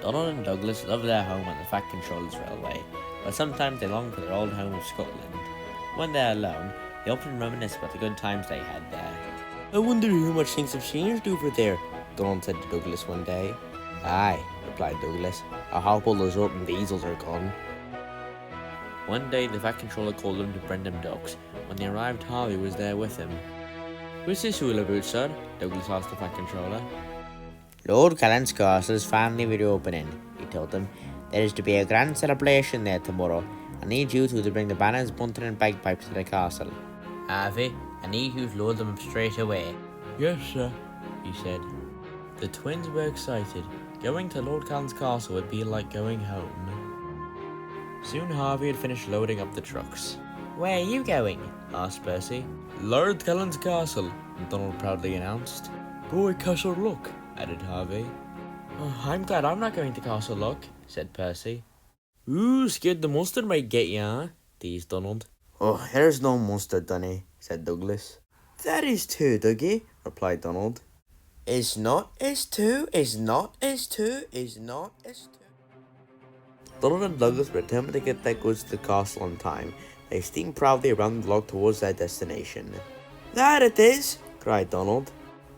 Donald and Douglas loved their home on the Fat Controller's Railway, but sometimes they longed for their old home of Scotland. When they are alone, they often reminisce about the good times they had there. I wonder how much things have changed over there, Donald said to Douglas one day. Aye, replied Douglas. I hope all those rotten diesels are gone. One day the Fat Controller called them to bring them ducks. When they arrived, Harvey was there with him. "What's this all about, sir?" Douglas asked the Fat Controller. Lord Callan's castle's family reopening, he told them. There is to be a grand celebration there tomorrow. I need you two to bring the banners, bunting and bagpipes to the castle. Harvey, I need you to load them up straight away. "Yes, sir," he said. The twins were excited. Going to Lord Callan's castle would be like going home. Soon Harvey had finished loading up the trucks. "Where are you going?" asked Percy. "Lord Callan's castle," Donald proudly announced. "Boy, Castle Loch," added Harvey. "Oh, I'm glad I'm not going to Castle Loch," said Percy. "Ooh, scared the monster might get ya, huh?" teased Donald. Oh, there's no monster, Dunny, said Douglas. That is two, Dougie, replied Donald. Is not, is two, is not, is two, is not, is two. Donald and Douglas were determined to get their goods to the castle on time. They steamed proudly around the log towards their destination. There it is, cried Donald.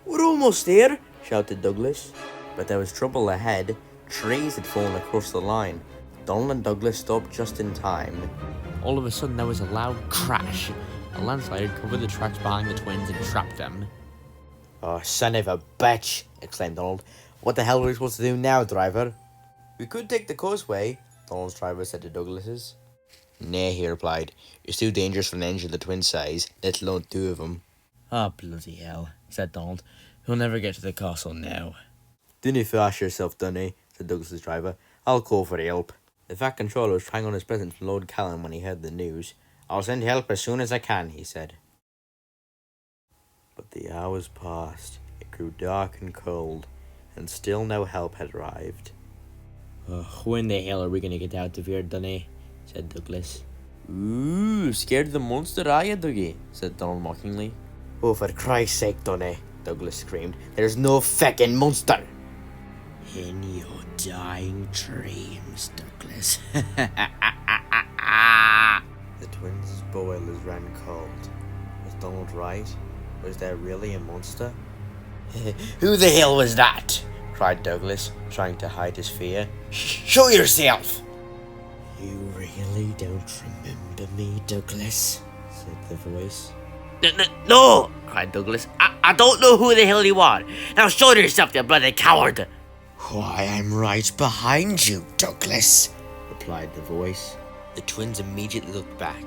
We're almost there, shouted Douglas. But there was trouble ahead. Trees had fallen across the line. Donald and Douglas stopped just in time. All of a sudden there was a loud crash. A landslide had covered the tracks behind the twins and trapped them. Oh, son of a bitch, exclaimed Donald. What the hell are we supposed to do now, driver? We could take the causeway, Donald's driver said to Douglas's. Nay, he replied. It's too dangerous for an engine the twin size, let alone two of them. "Ah, bloody hell," said Donald. "We'll never get to the castle now." Dinna fash yourself, Dunny, said Douglas's driver. I'll call for help. The Fat Controller was trying on his present from Lord Callan when he heard the news. I'll send help as soon as I can, he said. But the hours passed. It grew dark and cold, and still no help had arrived. When the hell are we going to get out of here, Dunny? Said Douglas. Ooh, scared of the monster, are you, Dougie? Said Donald mockingly. Oh, for Christ's sake, Dunny, Douglas screamed. There's no feckin' monster! In your dying dreams, Douglas. The twins' boilers ran cold. Was Donald right? Was there really a monster? Who the hell was that? Cried Douglas, trying to hide his fear. Show yourself! You really don't remember me, Douglas? Said the voice. No! Cried Douglas. I don't know who the hell you are. Now show yourself, you bloody coward! Why, I'm right behind you, Douglas, replied the voice. The twins immediately looked back.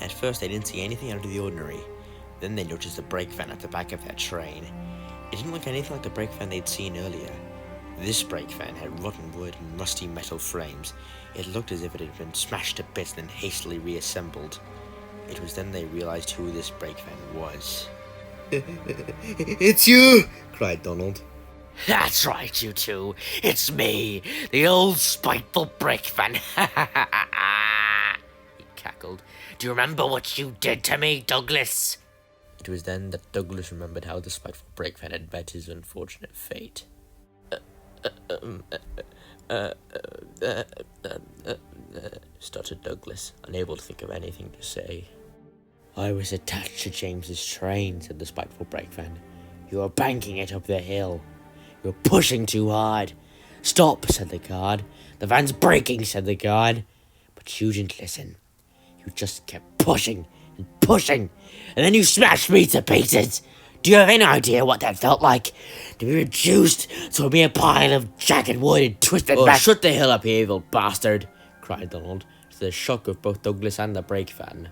At first they didn't see anything out of the ordinary. Then they noticed a brake van at the back of their train. It didn't look anything like the brake van they'd seen earlier. This brake van had rotten wood and rusty metal frames. It looked as if it had been smashed to bits and then hastily reassembled. It was then they realized who this brake van was. It's you! Cried Donald. That's right, you two. It's me, the old spiteful brake van. He cackled. Do you remember what you did to me, Douglas? It was then that Douglas remembered how the spiteful brake van had met his unfortunate fate. Stuttered Douglas, unable to think of anything to say. I was attached to James's train, said the spiteful brake van. You were banking it up the hill. You were pushing too hard. Stop, said the guard. The van's braking, said the guard. But you didn't listen. You just kept pushing and pushing, and then you smashed me to pieces. Do you have any idea what that felt like? To be reduced to a mere pile of jagged wood and twisted back. Shut the hell up, you evil bastard, cried Donald, to the shock of both Douglas and the brake van.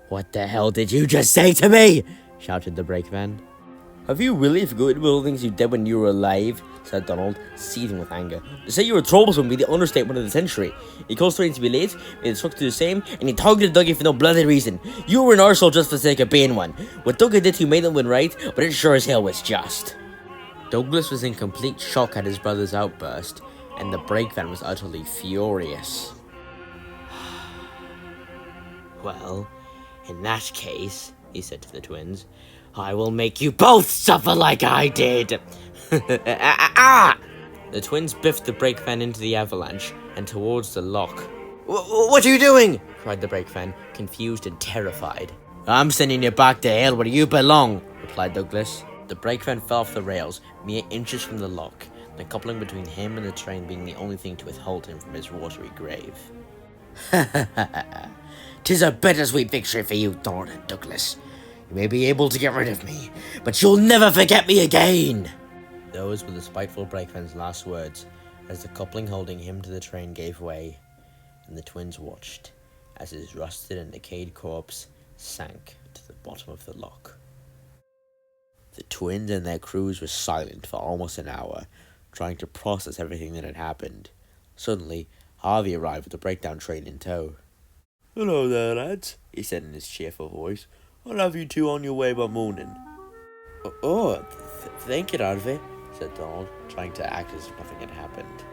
What the hell did you just say to me? Shouted the brake van. Have you really forgotten all the things you did when you were alive? Said Donald, seething with anger. To say you were troublesome would be the understatement of the century. You caused trains to be late, made the truck do the same, and you targeted Dougie for no bloody reason. You were an arsehole just for the sake of being one. What Dougie did to you made them win right, but it sure as hell was just. Douglas was in complete shock at his brother's outburst, and the brake van was utterly furious. Well, in that case, he said to the twins, I will make you both suffer like I did. The twins biffed the brake van into the avalanche and towards the loch. What are you doing? Cried the brake van, confused and terrified. I'm sending you back to hell where you belong, replied Douglas. The brake van fell off the rails, mere inches from the loch, the coupling between him and the train being the only thing to withhold him from his watery grave. Ha ha ha ha. 'Tis a bittersweet victory for you, Donald and Douglas. You may be able to get rid of me, but you'll never forget me again. Those were the spiteful brake van's last words, as the coupling holding him to the train gave way, and the twins watched as his rusted and decayed corpse sank to the bottom of the loch. The twins and their crews were silent for almost an hour, trying to process everything that had happened. Suddenly, Harvey arrived with the breakdown train in tow. Hello there, lads, he said in his cheerful voice. I'll have you two on your way by morning. Thank you, Harvey, said Donald, trying to act as if nothing had happened.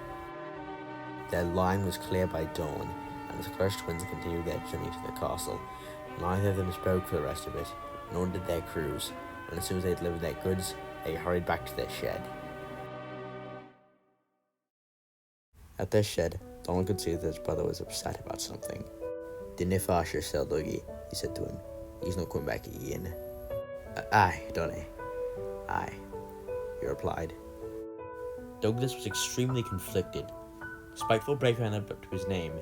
Their line was clear by dawn, and the crushed twins continued their journey to the castle. Neither of them spoke for the rest of it, nor did their crews, and as soon as they delivered their goods, they hurried back to their shed. At their shed, Donald could see that his brother was upset about something. "Dinna fash yourself, Dougie," he said to him. "He's not coming back again." Aye, Donny. Aye, he replied. Douglas was extremely conflicted. The spiteful brake van lived up to his name.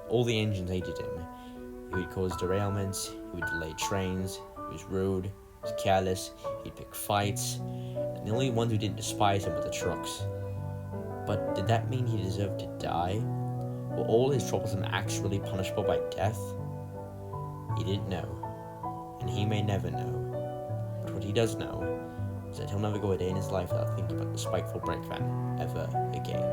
All the engines hated him. He would cause derailments, he would delay trains, he was rude, he was careless, he'd pick fights, and the only ones who didn't despise him were the trucks. But did that mean he deserved to die? Were all his troublesome acts really punishable by death? He didn't know, and he may never know. But what he does know is that he'll never go a day in his life without thinking about the spiteful brake van ever again.